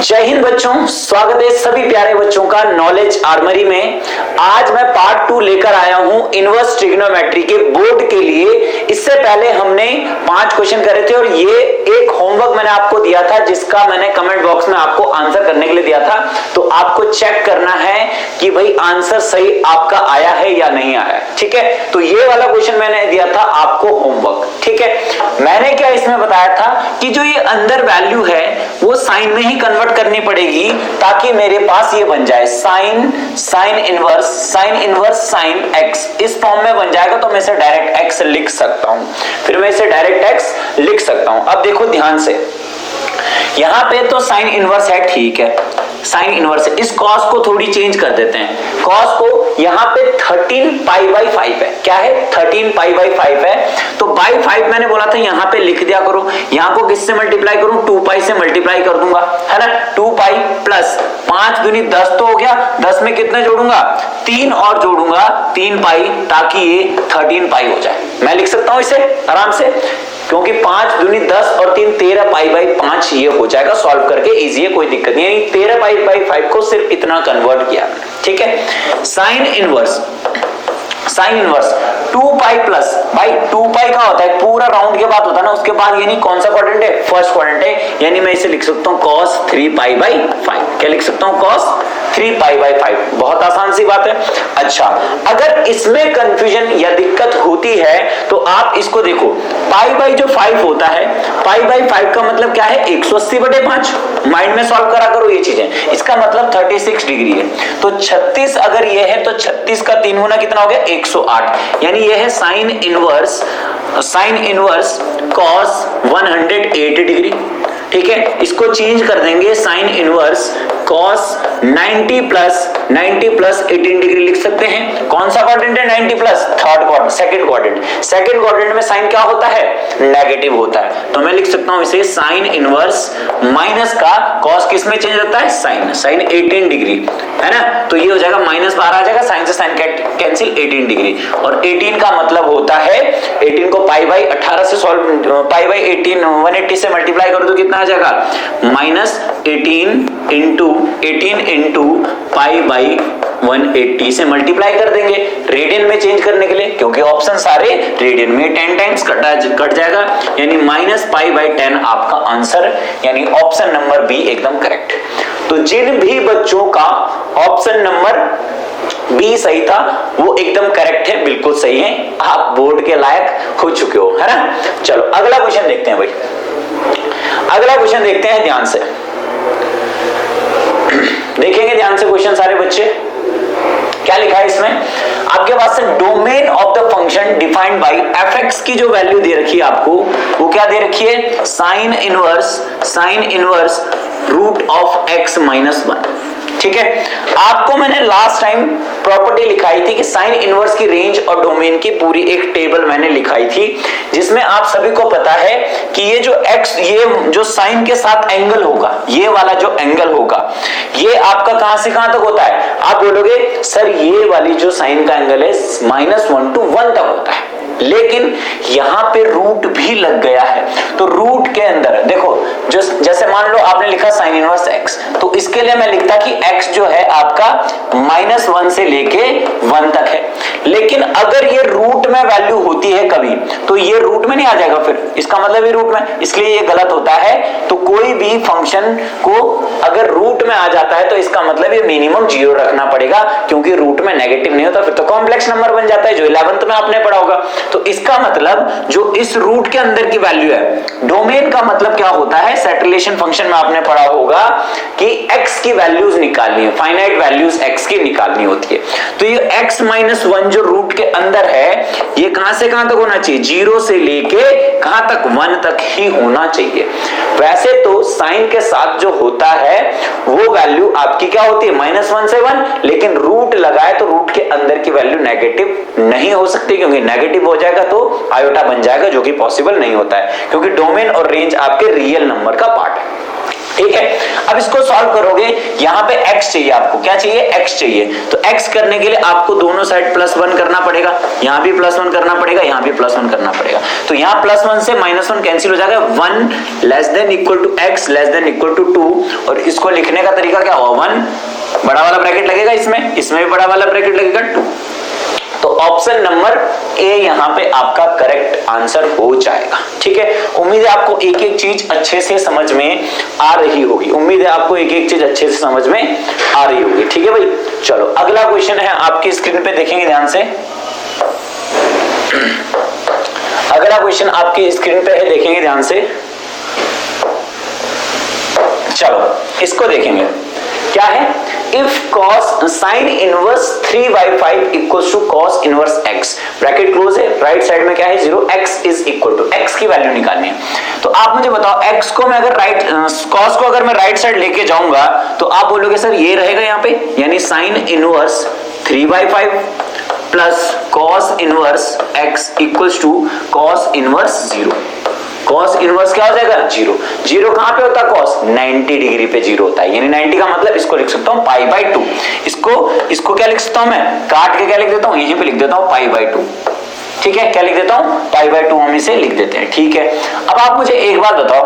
जय हिंद बच्चों, स्वागत है सभी प्यारे बच्चों का नॉलेज आर्मरी में। आज मैं पार्ट 2 लेकर आया हूं इनवर्स ट्रिग्नोमेट्री के बोर्ड के लिए। इससे पहले हमने 5 क्वेश्चन करे थे और ये एक होमवर्क मैंने आपको दिया था जिसका मैंने कमेंट बॉक्स में आपको आंसर करने के लिए दिया था। तो आपको चेक करना है कि भाई आंसर सही आपका आया है या नहीं आया, ठीक है। तो ये वाला क्वेश्चन मैंने दिया था आपको होमवर्क, ठीक है। मैंने क्या इसमें बताया था कि जो ये अंदर वैल्यू है वो साइन में ही कन्वर्ट करनी पड़ेगी ताकि मेरे पास ये बन जाए साइन इनवर्स साइन एक्स इस फॉर्म में बन जाएगा। तो मैं इसे डायरेक्ट एक्स लिख सकता हूं, फिर मैं इसे डायरेक्ट एक्स लिख सकता हूं। अब देखो ध्यान से, यहां पे तो साइन इनवर्स है, ठीक है, साइन इनवर्स है। इस कॉस को थोड़ी चेंज कर देते हैं। कॉस को यहां पे 13 पाई बाई 5 है। क्या है? 13 पाई बाई 5 है। तो बाई 5 मैंने बोला था यहां पे लिख दिया करो। यहां को किससे मल्टीप्लाई करूं? 2 पाई से मल्टीप्लाई कर दूंगा, है ना। 2 पाई प्लस 5 दूनी 10 तो हो गया। 10 में कितने जोड़ूंगा? 3 और जोड़ूंगा 3 पाई, ताकि ये 13 पाई हो जाए। मैं लिख सकता हूं इसे आराम से, क्योंकि 5 दूनी 10 और 3 13 पाई बाई 5 ये हो जाएगा। सॉल्व करके इजी है, कोई दिक्कत नहीं है। 13 पाई बाई 5 को सिर्फ इतना कन्वर्ट किया, ठीक है। साइन इनवर्स 2 पाई प्लस, भाई 2 पाई का होता है पूरा राउंड के बाद होता है ना, उसके बाद यानी कौन सा क्वाड्रेंट है? फर्स्ट क्वाड्रेंट है। यानी मैं इसे लिख सकता हूं cos 3 पाई बाई 5। क्या लिख सकता हूं? cos 3 pi by 5। बहुत आसान सी बात है। अच्छा, अगर इसमें कंफ्यूजन या दिक्कत होती है तो आप इसको देखो, पाई बाई जो 5 होता है, पाई बाई 5 का मतलब क्या है? 180/5। माइंड में सॉल्व करा करो ये चीजें। इसका मतलब 36 डिग्री है। तो 36 अगर ये है तो 36 का 3 गुना कितना हो गया? 108। यानी ये है साइन इनवर्स cos 108 डिग्री, ठीक है। इसको चेंज कर देंगे, sine inverse cos 90 plus 18 degree लिख सकते हैं। कौन सा क्वाड्रेंट है? 90 प्लस सेकंड क्वाड्रेंट में साइन क्या होता है? नेगेटिव होता है। तो मैं लिख सकता हूं इसे साइन इनवर्स माइनस का cos किस में चेंज होता है? साइन 18 डिग्री, है ना। तो ये हो जाएगा माइनस बाहर आ जाएगा, साइन से साइन कैंसिल, 18 डिग्री। और 18 का मतलब होता है, 18 को पाई बाई 18 से सॉल्व, पाई बाई 18 180 से मल्टीप्लाई करो तो कितना आ जाएगा? माइनस 18 इंटू पाई बाई 180 से मल्टीप्लाई कर देंगे रेडियन में चेंज करने के लिए, क्योंकि ऑप्शन सारे रेडियन में 10 टाइम्स कट जाएगा। यानी माइनस पाई बाई 10 आपका आंसर, यानी ऑप्शन नंबर बी एकदम करेक्ट। तो जिन भी बच्चों का ऑप्शन नंबर बी सही था वो एकदम करेक्ट है, बिल्कुल सही है, आप बोर्ड के लायक हो चुके हो, है ना। चलो अगला क्वेश्चन देखते हैं भाई, अगला क्वेश्चन देखते हैं ध्यान से। देखेंगे ध्यान से क्वेश्चन सारे बच्चे। क्या लिखा है इसमें? आपके पास से domain of the function defined by fx की जो वैल्यू दे रखी है आपको, वो क्या दे रखी है? Sine inverse root of x minus 1, ठीक है। आपको मैंने लास्ट टाइम प्रॉपर्टी लिखाई थी कि साइन इनवर्स की रेंज और डोमेन की पूरी एक टेबल मैंने लिखाई थी, जिसमें आप सभी को पता है कि ये जो x, ये जो साइन के साथ एंगल होगा, ये वाला जो एंगल होगा, ये आपका कहां से कहां तक होता है? आप बोलोगे सर ये वाली जो साइन का एंगल है -1 to 1 तक होता है, लेकिन यहां पे रूट भी लग गया है। तो रूट के अंदर देखो, जैसे मान लो आपने लिखा साइन इनवर्स x, तो इसके लिए मैं लिखता कि x जो है आपका -1 से लेके 1 तक है। लेकिन अगर ये रूट में वैल्यू होती है कभी, तो ये रूट में नहीं आ जाएगा, फिर इसका मतलब ये रूट में, इसलिए ये गलत होता है। तो कोई भी फंक्शन को अगर रूट में आ जाता है तो इसका मतलब ये मिनिमम 0 रखना पड़ेगा, क्योंकि रूट में नेगेटिव नहीं होता, फिर तो कॉम्प्लेक्स नंबर बन जाता है, जो 11th में आपने पढ़ा होगा। तो इसका मतलब जो इस रूट के अंदर की वैल्यू है, डोमेन का मतलब क्या होता है? सेट रिलेशन फंक्शन में आपने पढ़ा होगा कि x की वैल्यूज निकालनी है, फाइनाइट वैल्यूज x की निकालनी होती है। तो ये x माइनस 1 जो रूट के अंदर है, ये कहां से कहां तक होना चाहिए? 0 से लेके कहां तक? 1 तक ही होना चाहिए। वैसे तो साइन के साथ जो होता है वो वैल्यू आपकी क्या होती है? -1 से 1, लेकिन रूट लगाए तो रूट के अंदर की वैल्यू नेगेटिव नहीं हो सकती, क्योंकि नेगेटिव हो जाएगा तो आयोटा बन जाएगा, जो कि पॉसिबल नहीं होता है, क्योंकि डोमेन और रेंज आपके रियल नंबर का पार्ट है, ठीक है। अब इसको सॉल्व करोगे, यहां पे x चाहिए आपको, क्या चाहिए, x चाहिए। तो x करने के लिए आपको दोनों साइड +1 करना पड़ेगा, यहां भी +1 करना पड़ेगा, यहां भी +1 करना पड़ेगा। तो यहां +1 से -1 कैंसिल हो जाएगा, 1 < x < 2। और इसको लिखने का तरीका क्या होगा, 1 बड़ा वाला ब्रैकेट लगेगा, इसमें भी बड़ा वाला ब्रैकेट लगेगा 2। तो ऑप्शन नंबर ए यहां पे आपका करेक्ट आंसर हो जाएगा। ठीक है, उम्मीद है आपको एक एक चीज अच्छे से समझ में आ रही होगी, उम्मीद है आपको एक एक चीज अच्छे से समझ में आ रही होगी। ठीक है भाई, चलो अगला क्वेश्चन है, आपकी स्क्रीन पे देखेंगे ध्यान से। अगला क्वेश्चन आपकी स्क्रीन पे है, देखेंगे ध्यान से। चलो इसको देखेंगे, क्या है, if cos sin inverse 3/5 equals to cos inverse x, bracket close है, राइट साइड में क्या है 0, x is equal to, x की वैल्यू निकालनी है। तो आप मुझे बताओ, x को मैं अगर cos को अगर मैं राइट साइड लेके जाऊंगा तो आप बोलोगे सर ये रहेगा यहाँ पे, यानी sin inverse 3/5 plus cos inverse x equals to cos inverse 0। cos inverse क्या हो जाएगा, 0। 0 कहां पे होता है, cos 90 डिग्री पे 0 होता है, यानी 90 का मतलब इसको लिख सकता हूं π/2। इसको क्या लिख सकता हूं मैं, काट के क्या लिख देता हूं, यहीं पे लिख देता हूं π/2। ठीक है, क्या लिख देता हूं, π/2 हम इसे लिख देते हैं। ठीक है, अब आप मुझे एक बात बताओ,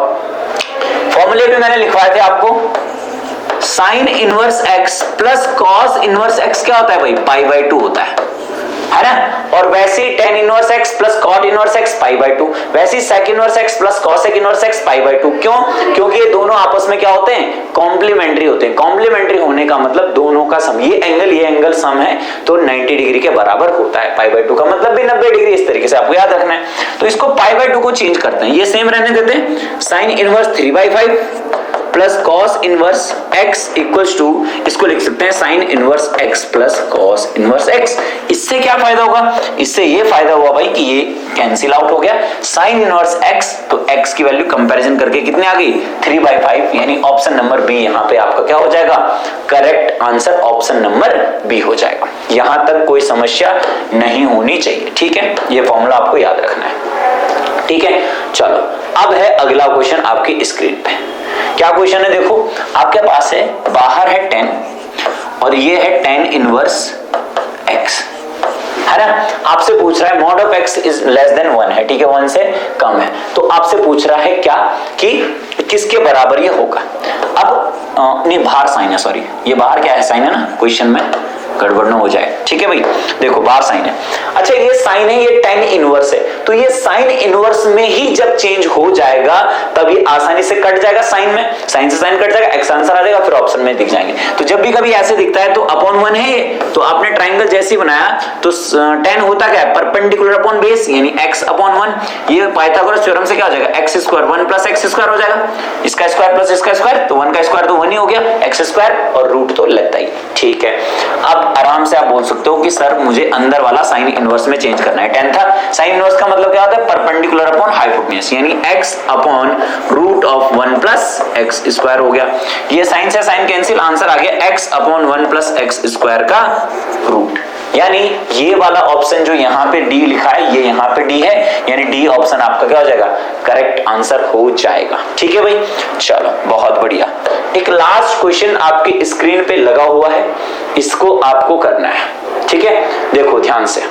फॉर्मूले भी मैंने लिखवाए थे आपको, sin inverse x plus cos inverse x क्या होता है भाई, π/2 होता है ना। और वैसे ही tan inverse x plus cot inverse x π/2, वैसे ही sec inverse x plus cosec inverse x π/2। क्यों, क्योंकि ये दोनों आपस में क्या होते हैं, कॉम्प्लीमेंट्री होते हैं। कॉम्प्लीमेंट्री होने का मतलब दोनों का सम, ये एंगल सम है तो 90 डिग्री के बराबर होता है। π/2 का मतलब भी 90 डिग्री, इस तरीके से आपको याद रखना है। तो इसको π/2 को चेंज करते हैं, ये सेम रहने देते हैं, sin inverse 3/5 plus cos inverse x equals to, इसको लिख सकते हैं sin inverse x plus cos inverse x। इससे क्या फायदा होगा, इससे ये फायदा हुआ भाई कि ये कैंसिल आउट हो गया, sin इनवर्स x, तो x की वैल्यू कंपैरिजन करके कितने आ गई, 3/5, यानी ऑप्शन नंबर बी यहाँ पे आपका क्या हो जाएगा, correct answer option number B हो जाएगा। यहां तक कोई समस्या नहीं होनी चाहिए। ठीक है, ये फॉर्मूला आपको याद रखना है। ठीक है, चलो अब है अगला क्वेश्चन आपकी स्क्रीन पे। क्या क्वेश्चन है, देखो आपके पास है, बाहर है 10 और ये है tan इनवर्स x, है ना। आपसे पूछ रहा है mod of x is less than 1 है, ठीक है, 1 से कम है। तो आपसे पूछ रहा है क्या, कि किसके बराबर ये होगा। अब नहीं, बाहर साइन है, सॉरी, ये बाहर क्या है, साइन है ना, क्वेश्चन में गड़बड़ ना हो जाए। ठीक है भाई, देखो बाहर साइन है, अच्छा ये साइन है, ये tan इनवर्स है, तो ये साइन इनवर्स में ही जब चेंज हो जाएगा तब ये आसानी से कट जाएगा साइन में, साइन से साइन कट जाएगा, x आंसर आ जाएगा, फिर ऑप्शन में दिख जाएंगे। तो जब भी कभी ऐसे दिखता है तो अपॉन 1 है ये, तो आपने ट्राइंगल जैसे ही बनाया तो tan होता क्या है, परपेंडिकुलर अपॉन बेस, यानी x अपॉन 1। ये पाइथागोरस थ्योरम से क्या हो जाएगा, x square 1 plus x square हो जाएगा, इसका स्क्वायर प्लस इसका स्क्वायर, तो 1 का स्क्वायर तो 1 ही हो गया, x स्क्वायर और रूट तो लगता ही। ठीक है, अब आराम से आप बोल सकते हो कि सर मुझे अंदर वाला साइन इनवर्स में चेंज करना है। 10 था, साइन इनवर्स का मतलब क्या होता है, परपेंडिकुलर अपॉन हाइपोटेन्यूज, यानी x upon root of 1 plus x square हो गया। ये साइन से साइन कैंसिल, आंसर आ गया x upon 1 plus x square का रूट। यानी ये वाला ऑप्शन जो यहाँ पे डी लिखा है, ये यहाँ पे डी है, यानी डी ऑप्शन आपका क्या हो जाएगा, करेक्ट आंसर हो जाएगा। ठीक है भाई, चलो बहुत बढ़िया। एक लास्ट क्वेश्चन आपकी स्क्रीन पे लगा हुआ है, इसको आपको करना है। ठीक है, देखो ध्यान से,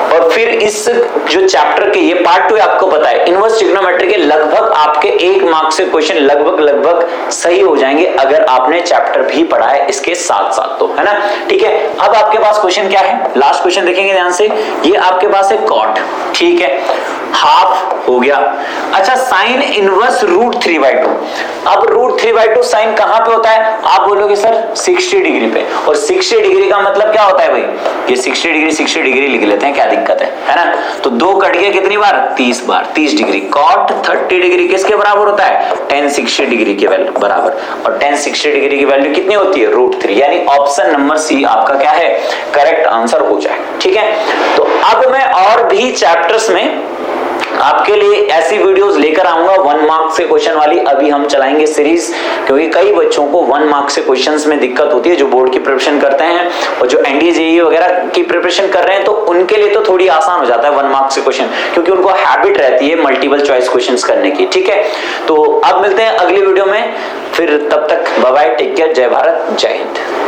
और फिर इस जो चैप्टर के ये पार्ट 2 आपको पता है, इनवर्स ट्रिग्नोमेट्री के लगभग आपके 1 मार्क से क्वेश्चन लगभग सही हो जाएंगे अगर आपने चैप्टर भी पढ़ा है इसके साथ साथ, तो है ना। ठीक है, अब आपके पास क्वेश्चन क्या है, लास्ट क्वेश्चन देखेंगे ध्यान से, ये आपके पास है कॉट, ठीक है, हाफ हो गया। अच्छा, साइन इनवर्स √3/2, अब √3/2 साइन कहां पे होता है, आप बोलोगे सर 60 डिग्री पे, और 60 डिग्री का मतलब क्या होता है भाई, ये 60 डिग्री लिख लेते हैं, क्या दिक्कत है ना। तो 2 कट गया कितनी बार, 30 बार, 30 डिग्री। कॉट 30 डिग्री किसके बराबर होता है, tan 60 डिग्री के बराबर, और tan 60 डिग्री की वैल्यू कितनी होती है, √3, यानी ऑप्शन नंबर सी आपका क्या है, करेक्ट आंसर हो जाए। ठीक है, तो अब मैं और भी चैप्टर्स में आपके लिए ऐसी वीडियोस लेकर आऊंगा 1 मार्क्स के क्वेश्चन वाली। अभी हम चलाएंगे सीरीज, क्योंकि कई बच्चों को 1 मार्क्स के क्वेश्चंस में दिक्कत होती है, जो बोर्ड की प्रिपरेशन करते हैं और जो एनडीए जेईई वगैरह की प्रिपरेशन कर रहे हैं, तो उनके लिए तो थोड़ी आसान हो जाता है 1 मार्क्स के क्वेश्चन, क्योंकि उनको हैबिट रहती है मल्टीपल चॉइस क्वेश्चंस करने की। ठीक है, तो अब मिलते हैं अगली वीडियो में, फिर तब तक बाय बाय, टेक केयर, जय भारत, जय हिंद।